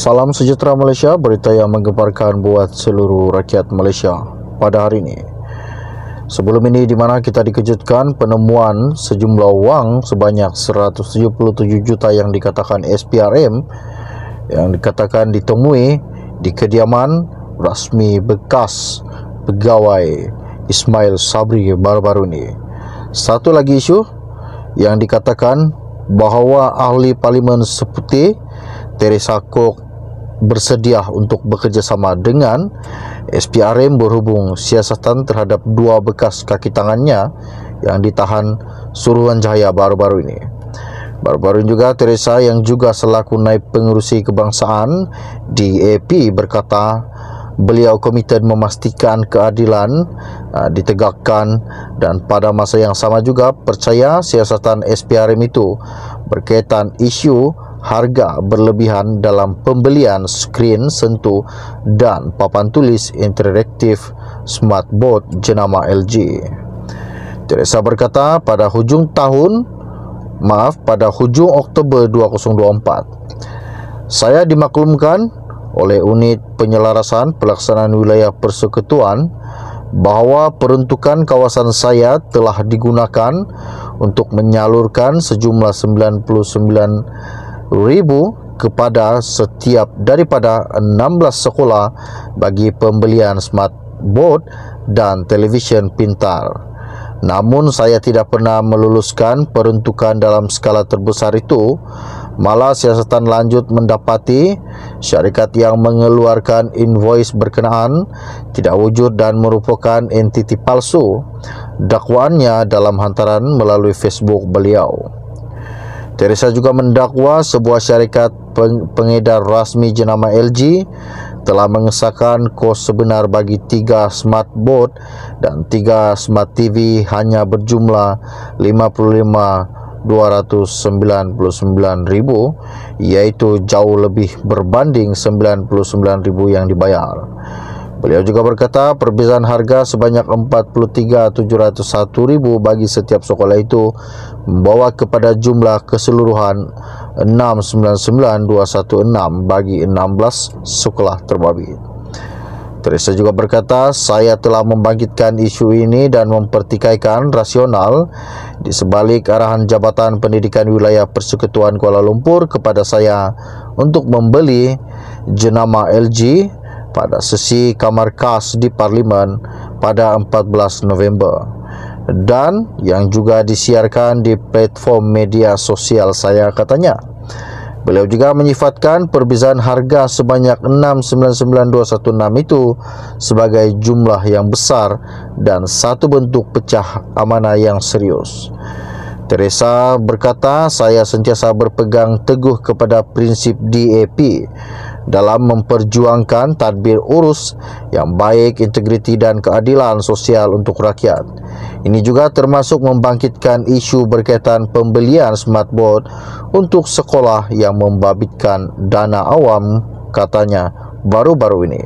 Salam sejahtera Malaysia, berita yang menggemparkan buat seluruh rakyat Malaysia pada hari ini. Sebelum ini di mana kita dikejutkan penemuan sejumlah wang sebanyak 177 juta yang dikatakan SPRM yang dikatakan ditemui di kediaman rasmi bekas pegawai Ismail Sabri baru-baru ini. Satu lagi isu yang dikatakan bahawa ahli Parlimen Seputih Teresa Kok bersedia untuk bekerjasama dengan SPRM berhubung siasatan terhadap dua bekas kaki tangannya yang ditahan Suruhanjaya baru-baru ini. Baru-baru ini juga Teresa yang juga selaku naib pengerusi kebangsaan di AP berkata beliau komited memastikan keadilan ditegakkan dan pada masa yang sama juga percaya siasatan SPRM itu berkaitan isu harga berlebihan dalam pembelian skrin sentuh dan papan tulis interaktif smartboard jenama LG. Teresa berkata pada hujung Oktober 2024, saya dimaklumkan oleh unit penyelarasan pelaksanaan wilayah persekutuan bahawa peruntukan kawasan saya telah digunakan untuk menyalurkan sejumlah 99,000 kepada setiap daripada 16 sekolah bagi pembelian smartboard dan televisyen pintar. Namun saya tidak pernah meluluskan peruntukan dalam skala terbesar itu. Malah siasatan lanjut mendapati syarikat yang mengeluarkan invoice berkenaan tidak wujud dan merupakan entiti palsu. Dakwaannya dalam hantaran melalui Facebook beliau. Teresa juga mendakwa sebuah syarikat pengedar rasmi jenama LG telah mengesahkan kos sebenar bagi 3 smartboard dan 3 smart TV hanya berjumlah 55,299,000, iaitu jauh lebih berbanding 99,000 yang dibayar. Beliau juga berkata perbezaan harga sebanyak 43,701,000 bagi setiap sekolah itu membawa kepada jumlah keseluruhan 699,216 bagi 16 sekolah terbabit. Teresa juga berkata, saya telah membangkitkan isu ini dan mempertikaikan rasional di sebalik arahan Jabatan Pendidikan Wilayah Persekutuan Kuala Lumpur kepada saya untuk membeli jenama LG pada sesi kamar khas di Parlimen pada 14 November dan yang juga disiarkan di platform media sosial saya, katanya. Beliau juga menyifatkan perbezaan harga sebanyak 699,216 itu sebagai jumlah yang besar dan satu bentuk pecah amanah yang serius. Teresa berkata, saya sentiasa berpegang teguh kepada prinsip DAP dalam memperjuangkan tadbir urus yang baik, integriti dan keadilan sosial untuk rakyat. Ini juga termasuk membangkitkan isu berkaitan pembelian smartboard untuk sekolah yang membabitkan dana awam, katanya baru-baru ini.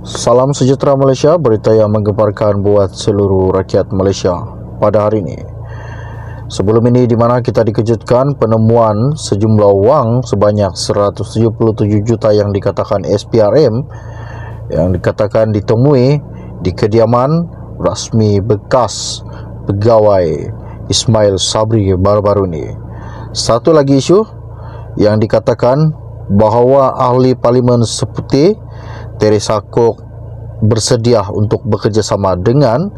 Salam sejahtera Malaysia, berita yang menggemparkan buat seluruh rakyat Malaysia pada hari ini. Sebelum ini di mana kita dikejutkan penemuan sejumlah wang sebanyak 177 juta yang dikatakan SPRM yang dikatakan ditemui di kediaman rasmi bekas pegawai Ismail Sabri baru-baru ini. Satu lagi isu yang dikatakan bahawa ahli Parlimen Seputih Teresa Kok bersedia untuk bekerjasama dengan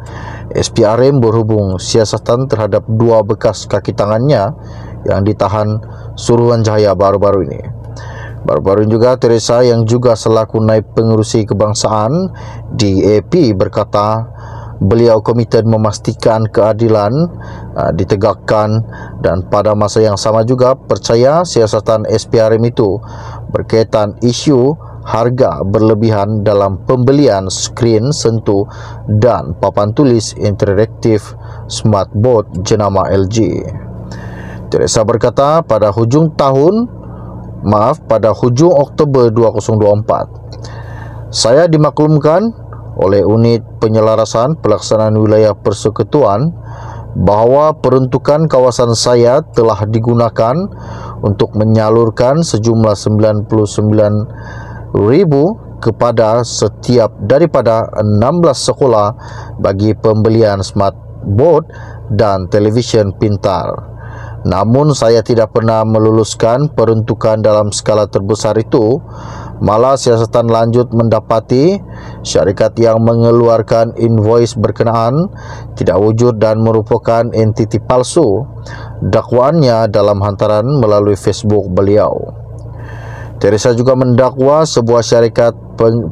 SPRM berhubung siasatan terhadap dua bekas kaki tangannya yang ditahan Suruhanjaya baru-baru ini. Baru-baru juga Teresa yang juga selaku naib pengerusi kebangsaan di AP berkata beliau komited memastikan keadilan ditegakkan dan pada masa yang sama juga percaya siasatan SPRM itu berkaitan isu harga berlebihan dalam pembelian skrin sentuh dan papan tulis interaktif smartboard jenama LG. Teresa berkata pada hujung Oktober 2024, saya dimaklumkan oleh unit penyelarasan pelaksanaan wilayah persekutuan bahawa peruntukan kawasan saya telah digunakan untuk menyalurkan sejumlah 99,000 kepada setiap daripada 16 sekolah bagi pembelian smartboard dan televisyen pintar. Namun saya tidak pernah meluluskan peruntukan dalam skala terbesar itu. Malah siasatan lanjut mendapati syarikat yang mengeluarkan invoice berkenaan tidak wujud dan merupakan entiti palsu. Dakwaannya dalam hantaran melalui Facebook beliau. Teresa juga mendakwa sebuah syarikat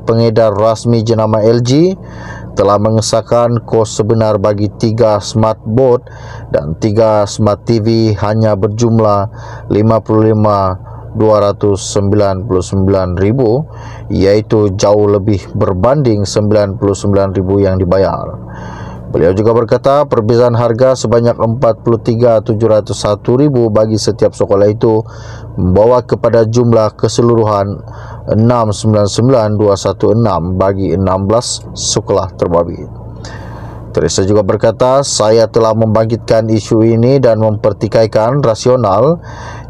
pengedar rasmi jenama LG telah mengesahkan kos sebenar bagi 3 smartboard dan 3 smart TV hanya berjumlah 55,299,000, iaitu jauh lebih berbanding 99,000 yang dibayar. Beliau juga berkata perbezaan harga sebanyak 43,701,000 bagi setiap sekolah itu membawa kepada jumlah keseluruhan 699,216 bagi 16 sekolah terbabit. Teresa juga berkata, saya telah membangkitkan isu ini dan mempertikaikan rasional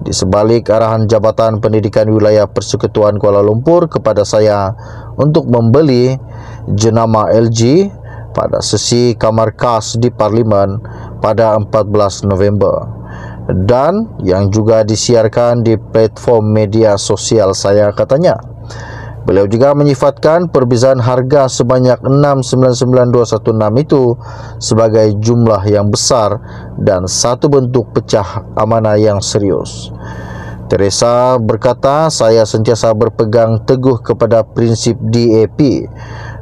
di sebalik arahan Jabatan Pendidikan Wilayah Persekutuan Kuala Lumpur kepada saya untuk membeli jenama LG pada sesi kamar khas di Parlimen pada 14 November dan yang juga disiarkan di platform media sosial saya, katanya. Beliau juga menyifatkan perbezaan harga sebanyak 699,216 itu sebagai jumlah yang besar dan satu bentuk pecah amanah yang serius. Teresa berkata, saya sentiasa berpegang teguh kepada prinsip DAP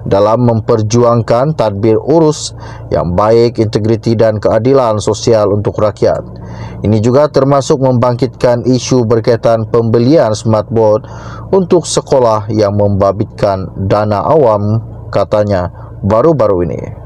dalam memperjuangkan tadbir urus yang baik, integriti dan keadilan sosial untuk rakyat. Ini juga termasuk membangkitkan isu berkaitan pembelian smartboard untuk sekolah yang membabitkan dana awam, katanya baru-baru ini.